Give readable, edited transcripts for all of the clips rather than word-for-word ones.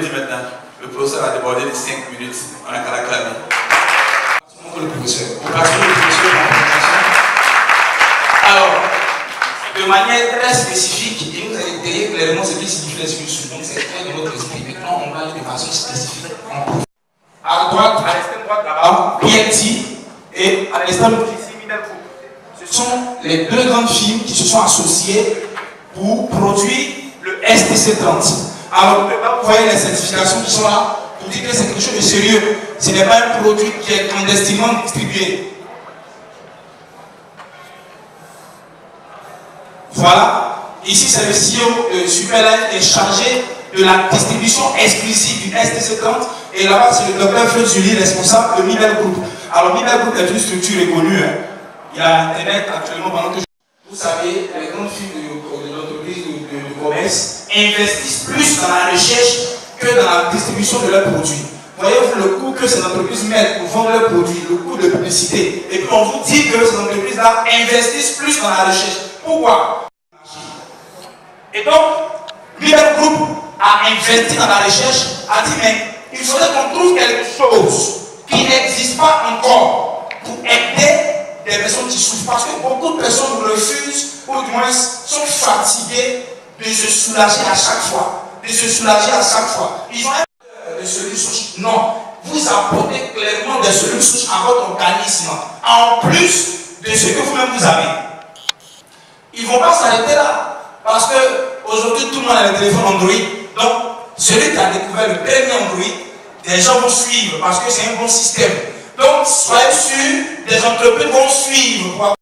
technologie maintenant. Le professeur a débordé de 5 minutes. On a qu'à l'acclamer. Le professeur. Alors, de manière très spécifique, et vous allez détailler clairement ce qui signifie les solutions. Donc, c'est très de votre esprit. Maintenant, on parle de façon spécifique. À droite, à l'extrême droite là-bas, PLT et à l'extrême droite ici, Middle Group. Ce sont les deux grandes firmes qui se sont associées pour produire le STC30. Alors, vous voyez les certifications qui sont là pour dire que c'est quelque chose de sérieux. Ce n'est pas un produit qui est clandestinement distribué. Voilà. Ici, c'est le CEO de Superlife qui est chargé de la distribution exclusive du STC30. Et là-bas, c'est le docteur Feu Julie, responsable de Middle Group. Alors, Middle Group est une structure reconnue. Il y a Internet actuellement pendant que vous savez, les grandes firmes de l'entreprise de commerce investissent plus dans la recherche que dans la distribution de leurs produits. Voyez-vous le coût que ces entreprises mettent pour vendre leurs produits, le coût de publicité. Et puis on vous dit que ces entreprises-là investissent plus dans la recherche. Pourquoi? Et donc, Middle Group a investi dans la recherche, a dit mais il faudrait qu'on trouve quelque chose qui n'existe pas encore pour aider des personnes qui souffrent. Parce que beaucoup de personnes refusent, ou du moins sont fatiguées de se soulager à chaque fois. Ils ont un de cellules souches. Non. Vous apportez clairement des cellules souches à votre organisme, en plus de ce que vous-même vous avez. Ils ne vont pas s'arrêter là. Parce qu'aujourd'hui, tout le monde a le téléphone Android. Donc, celui qui a découvert le premier Android, des gens vont suivre parce que c'est un bon système. Donc, soyez sûrs, des entreprises vont suivre.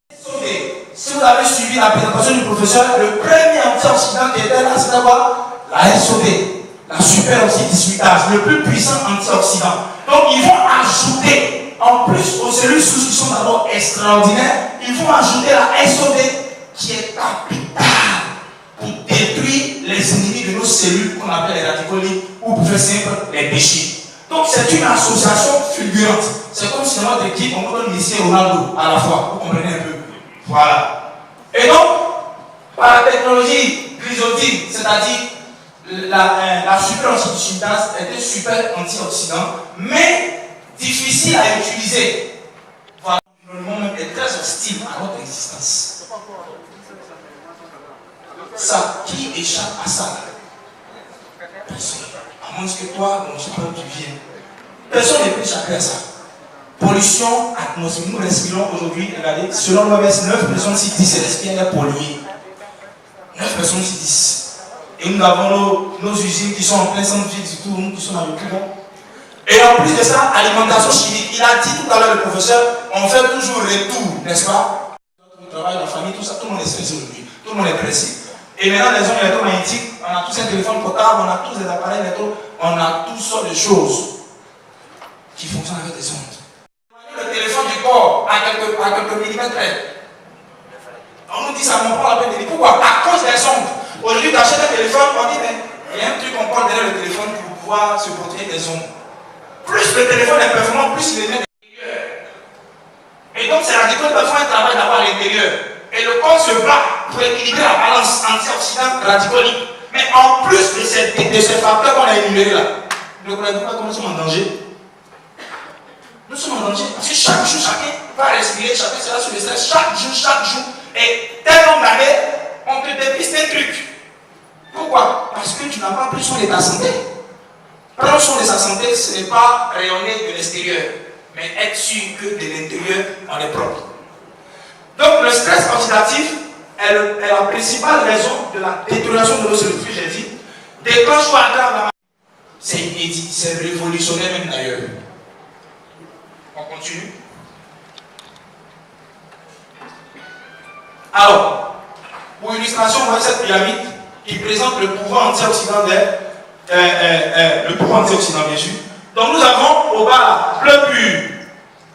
Si vous avez suivi la présentation du professeur, le premier antioxydant qui était là, c'était quoi? La SOD, la super oxydismutase, le plus puissant antioxydant. Donc, ils vont ajouter, en plus aux cellules souches qui sont d'abord extraordinaires, ils vont ajouter la SOD qui est capitale pour détruire les ennemis de nos cellules qu'on appelle les radicaux libres ou pour faire simple, les déchets. Donc c'est une association fulgurante. C'est comme si dans notre équipe on donne Messi et Ronaldo à la fois. Vous comprenez un peu? Voilà. Et donc, par la technologie glycoside, c'est-à-dire la super oxydismutase est un super antioxydant, mais difficile à utiliser. Voilà. L'environnement est très hostile à notre existence. Ça, qui échappe à ça? Personne. À moins que toi, on ne sait pas où tu viens. Personne ne peut échapper à ça. Pollution atmosphérique. Nous respirons aujourd'hui, regardez, selon l'OMS, 9 personnes sur 10 respirent polluées. 9 personnes sur 10. Et nous avons nos usines qui sont en plein centre-ville du tout, nous qui sommes dans le poumon. Et en plus de ça, alimentation chimique. Il a dit tout à l'heure, le professeur, on fait toujours retour, n'est-ce pas? Notre travail, la famille, tout ça, tout le monde est stressé aujourd'hui. Tout le monde est pressé. Et maintenant, les ondes électromagnétiques, on a tous un téléphone portable, on a tous des appareils électro, on a toutes sortes de choses qui fonctionnent avec des ondes. Le téléphone du corps à quelques millimètres près. On nous dit ça, on prend la peine de dire pourquoi? À cause des ondes. Aujourd'hui, tu achètes un téléphone, on dit mais il y a un truc qu'on porte derrière le téléphone pour pouvoir se protéger des ondes. Plus le téléphone est performant, plus il est à l'intérieur. Et donc, ces radicaux doivent faire un travail d'abord à l'intérieur. Et le corps se bat pour équilibrer la balance antioxydant radicaux libres. Mais en plus de ces facteurs qu'on a énumérés là, ne croyez-vous pas que nous sommes en danger? Nous sommes en danger parce que chaque jour, chacun va respirer, chacun sera sous le stress, chaque jour. Et tel nombre d'années, on te dépiste un truc. Pourquoi? Parce que tu n'as pas pris soin de ta santé. Prendre soin de sa santé, ce n'est pas rayonner de l'extérieur, mais être sûr que de l'intérieur, on est propre. Donc le stress oxydatif est la principale raison de la détérioration de nos cellules, que j'ai dit. Déclenche ou aggrave la maladie. C'est inédit, c'est révolutionnaire même d'ailleurs. On continue. Alors, pour illustration, on voit cette pyramide qui présente le pouvoir antioxydant le pouvoir antioxydant bien sûr. Donc nous avons au bas bleu pur,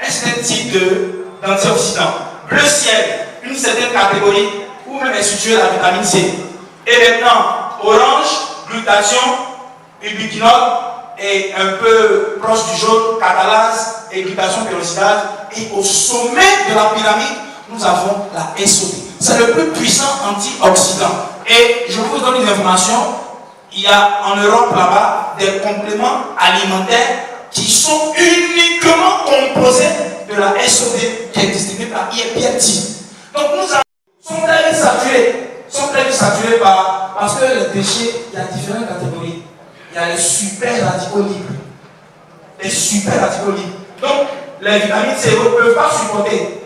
un certain type d'antioxydant. Bleu ciel, une certaine catégorie où même est située la vitamine C. Et maintenant, orange, glutathion, ubiquinol et un peu proche du jaune, catalase et glutathion peroxydase. Et au sommet de la pyramide, nous avons la SOD. C'est le plus puissant antioxydant. Et je vous donne une information. il y a en Europe là-bas des compléments alimentaires qui sont uniquement composés de la SOD qui est distribuée par IPMT. Donc nous sommes très vite saturés parce que les déchets, il y a différentes catégories. Il y a les super radicaux libres. Les super radicaux libres. Donc les vitamines C ne peuvent pas supporter.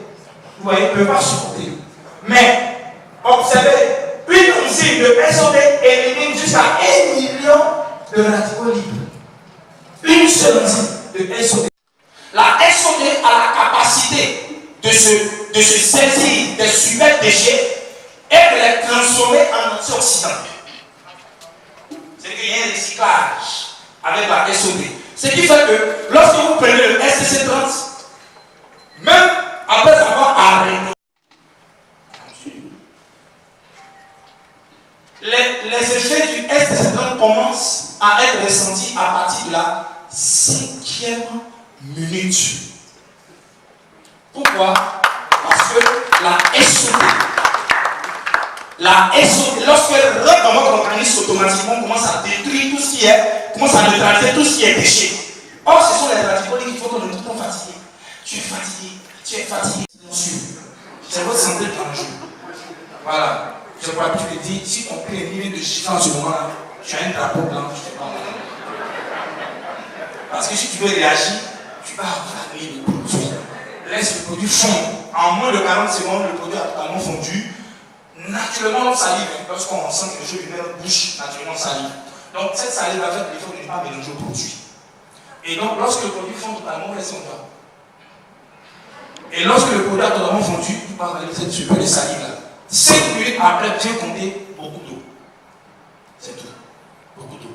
Vous voyez, ne peuvent pas supporter. Mais observez, une enzyme de SOD élimine jusqu'à 1 million de radicaux libres. Une seule enzyme de SOD. La SOD a la capacité de se saisir des super déchets et de les transformer en antioxydants. C'est-à-dire qu'il y a un recyclage avec la SOD. Ce qui fait que lorsque vous prenez le STC30, même après avoir arrêté, les effets du STC30 commencent à être ressentis à partir de la 5e minute. Pourquoi? Parce que la SOD, lorsqu'elle rentre dans votre organisme, automatiquement commence à détruire tout ce qui est, commence à neutraliser tout ce qui est déchet. Or, ce sont les radicaux qui font qu'on est tout le temps fatigué. Tu es fatigué. C'est votre santé qui est en jeu. Voilà. Je crois que tu te dis, si ton pied est mis de chiffres en ce moment-là, tu as un drapeau blanc, je te parle. Parce que si tu veux réagir, tu vas avaler le produit. Laisse le produit fondre. En moins de 40 secondes, le produit a totalement fondu. Naturellement, on salive. Lorsqu'on sent quelque chose qui vient de notre bouche, naturellement, on salive. Donc, cette salive va faire l'effort de ne pas mélanger le produit. Et donc, lorsque le produit fond totalement, laisse son doigt. Et lorsque le produit a totalement fondu, tu vas avaler cette super de salive-là. 5 minutes après, bien compter beaucoup d'eau. C'est tout. Beaucoup d'eau.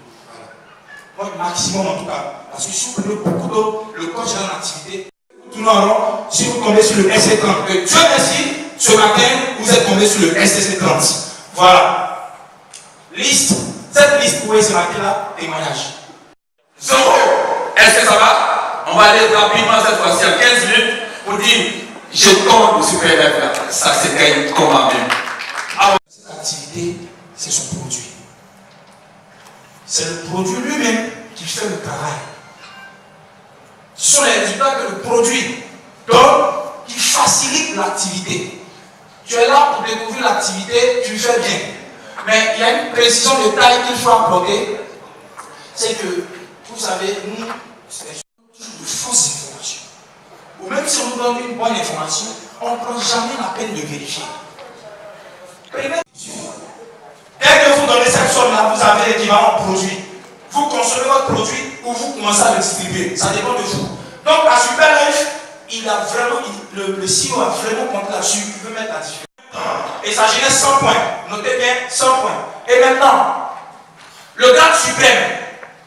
Voilà. Moi, maximum en tout cas. Parce que si vous prenez beaucoup d'eau, le corps est en activité. Tout en rond, si vous tombez sur le SC30, que Dieu merci, ce matin, vous êtes tombé sur le STC30. Voilà. Liste. Cette liste, vous voyez, c'est marqué là, témoignage. 0. Est-ce que ça va? On va aller rapidement cette fois-ci à 15 minutes pour dire je tombe au super là. Ça c'est gagne comme un bien. Cette activité, c'est son produit. C'est le produit lui-même qui fait le travail. Ce sont les résultats que le produit donne qui facilitent l'activité. Tu es là pour découvrir l'activité, tu fais bien. Mais il y a une précision de taille qu'il faut apporter. C'est que, vous savez, nous, c'est toujours de fausses informations. Ou même si on nous donne une bonne information, on ne prend jamais la peine de vérifier. Dès que vous donnez cette somme-là, vous avez l'équivalent produit. Vous consommez votre produit ou vous commencez à le distribuer. Ça dépend de vous. Donc, à Super Life, il a vraiment, le CEO a vraiment compté là-dessus. Il veut mettre la différence. Et ça génère 100 points. Notez bien, 100 points. Et maintenant, le grade suprême,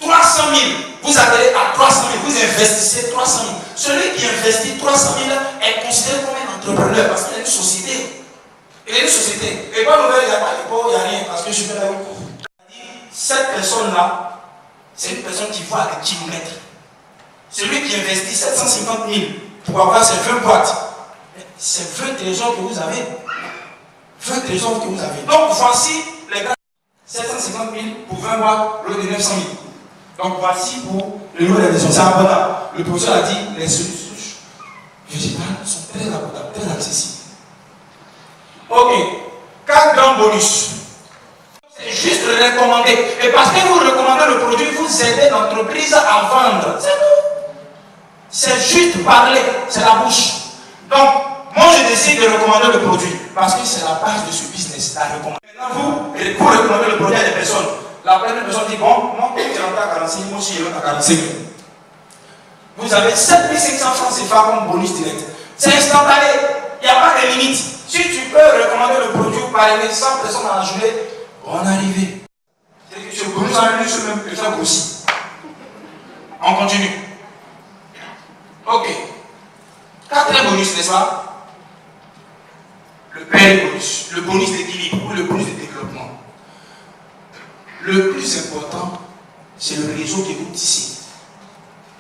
300 000. Vous allez à 300 000. Vous investissez 300 000. Celui qui investit 300 000 est considéré comme un entrepreneur parce qu'il a une société. Il a une société. Et pas nouvelle, il n'y a pas de pauvre, il n'y a rien. Parce que je suis là. Cette personne-là, c'est une personne qui voit à des kilomètres. Celui qui investit 750 000 pour avoir ses 20 boîtes, c'est 20 trésors que vous avez. 20 trésors que vous avez. Donc voici les gars. 750 000 pour 20 boîtes, l'autre de 900 000. Donc voici pour le lot des maisons. C'est abordable. Le professeur a dit les solutions végétales sont très abordables, très accessibles. Ok. 4 grands bonus. C'est juste le recommander. Et parce que vous recommandez le produit, vous aidez l'entreprise à vendre. C'est tout. C'est juste parler. C'est la bouche. Donc, moi je décide de recommander le produit. Parce que c'est la base de ce business, la recommandation. Maintenant, vous recommandez le produit à des personnes. La première personne dit, bon, moi, je rentre à 45 000, moi aussi je rentre à 45 000. Vous avez 7 500 francs CFA comme bonus direct. C'est instantané. Il n'y a pas de limite. Si tu peux recommander le produit ou parler 100 personnes dans la journée, bonne arrivée. C'est que ce bonus en une semaine peut faire aussi. On continue. Ok. 4e bonus, n'est-ce pas? Le père bonus, le bonus d'équilibre ou le bonus de développement. Le plus important, c'est le réseau que vous tissez.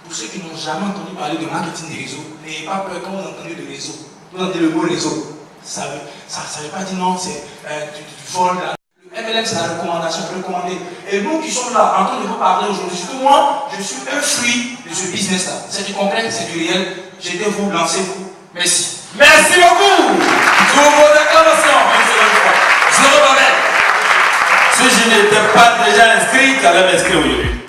Pour ceux qui n'ont jamais entendu parler de marketing de réseau, n'ayez pas peur quand vous entendez le réseau. Vous entendez le mot réseau. Ça ne veut pas dire non, c'est du vol. Le MLM, c'est la recommandation, recommander. Et nous qui sommes là, en train de vous parler aujourd'hui, surtout moi, je suis un fruit de ce business-là. C'est du concret, c'est du réel. J'étais vous, lancez-vous. Merci. Merci beaucoup. Pour vos acclamations. Si je n'étais pas déjà inscrit, j'allais m'inscrire aujourd'hui.